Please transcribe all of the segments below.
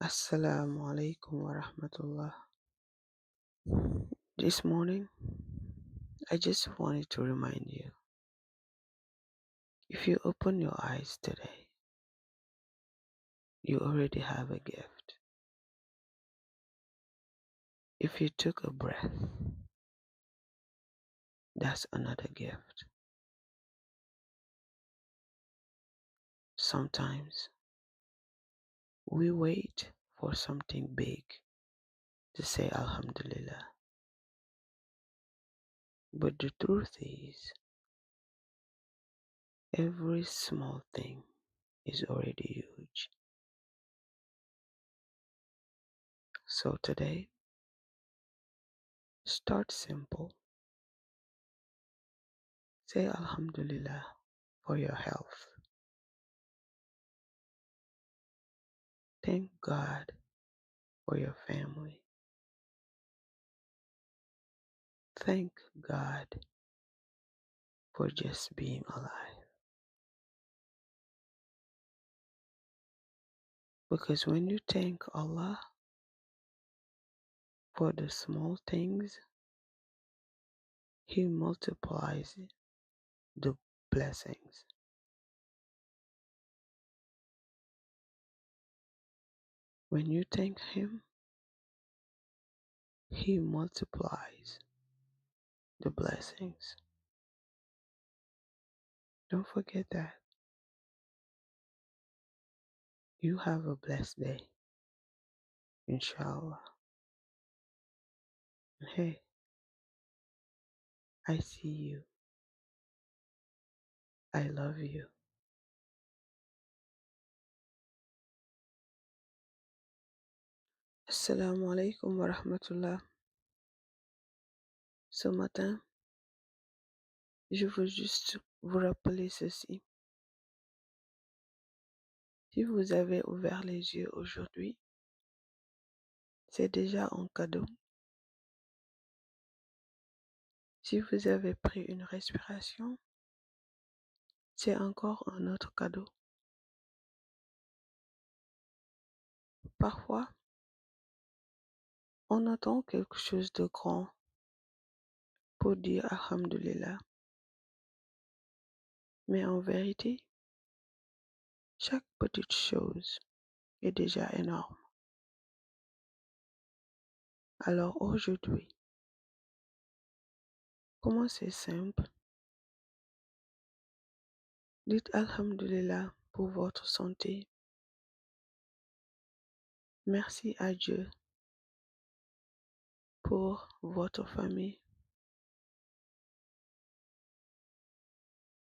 Assalamu alaikum wa rahmatullah. This morning, I just wanted to remind you, if you open your eyes today, you already have a gift. If you took a breath, that's another gift. Sometimes we wait for something big to say Alhamdulillah. But the truth is, every small thing is already huge. So today, start simple. Say Alhamdulillah for your health. Thank God for your family. Thank God for just being alive. Because when you thank Allah for the small things, He multiplies the blessings. When you thank Him, He multiplies the blessings. Don't forget that. You have a blessed day, inshallah. And hey, I see you. I love you. Assalamu alaikum wa rahmatullah. Ce matin, je veux juste vous rappeler ceci. Si vous avez ouvert les yeux aujourd'hui, c'est déjà un cadeau. Si vous avez pris une respiration, c'est encore un autre cadeau. Parfois, on attend quelque chose de grand pour dire Alhamdoulilah. Mais en vérité, chaque petite chose est déjà énorme. Alors aujourd'hui, commencez simple. Dites Alhamdoulilah pour votre santé. Merci à Dieu pour votre famille.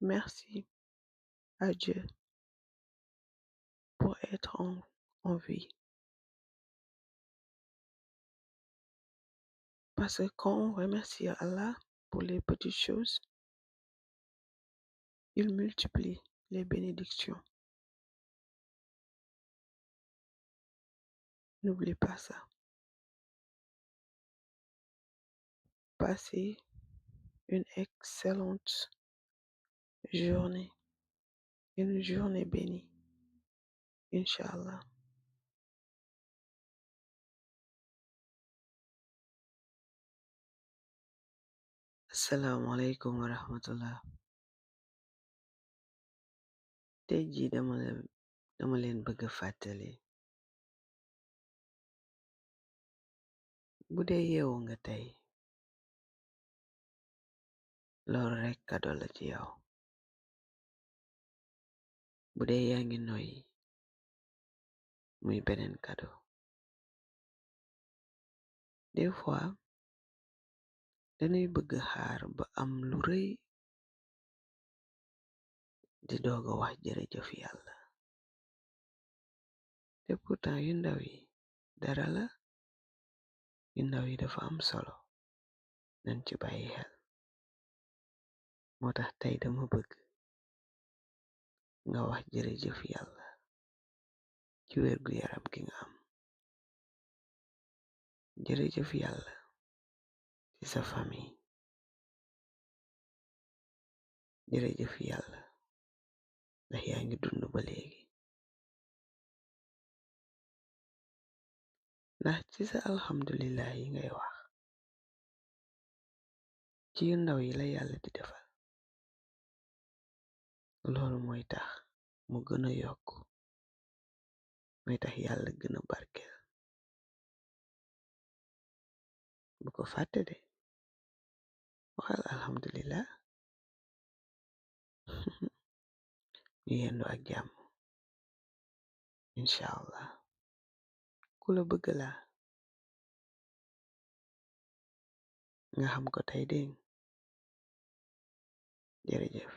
Merci à Dieu pour être en vie. Parce que quand on remercie Allah pour les petites choses, il multiplie les bénédictions. N'oublie pas ça. Passez une excellente journée, une journée bénie, Inch'Allah. Assalamu alaikum wa rahmatullah. Tey jii dama leen bëgg a fàttali, bu dee yeewu nga tey, loolu rekk kado la ci yow. Bu dee yaa ngi noyyi, muy beneen kado. Des fois dañuy bëgg xaar ba am lu rëy di dooga wax jërëjëf yàlla. Te pourtant yu ndaw yi dara la, yu ndaw yi dafa am solo, nañ ci bàyyi xel. Moo tax tey dama bëgg nga wax jërëjëf yàlla ci wérgu yaram gi nga am. Jërëjëf yàlla ci sa famille. Jërëjëf yàlla ndax yaa ngi dund ba léegi. ndax ci sa alhamdulillah yi ngay wax ci yu ndaw yi la yàlla di defal loolu mooy tax mu gëna yokk mooy tax yàlla gëna barkeel bu ko fàtte de waxal alhamdulillah ñu yendu ak jàmm incha allah ku la bëgg laa nga xam ko tey dégg jërëjëf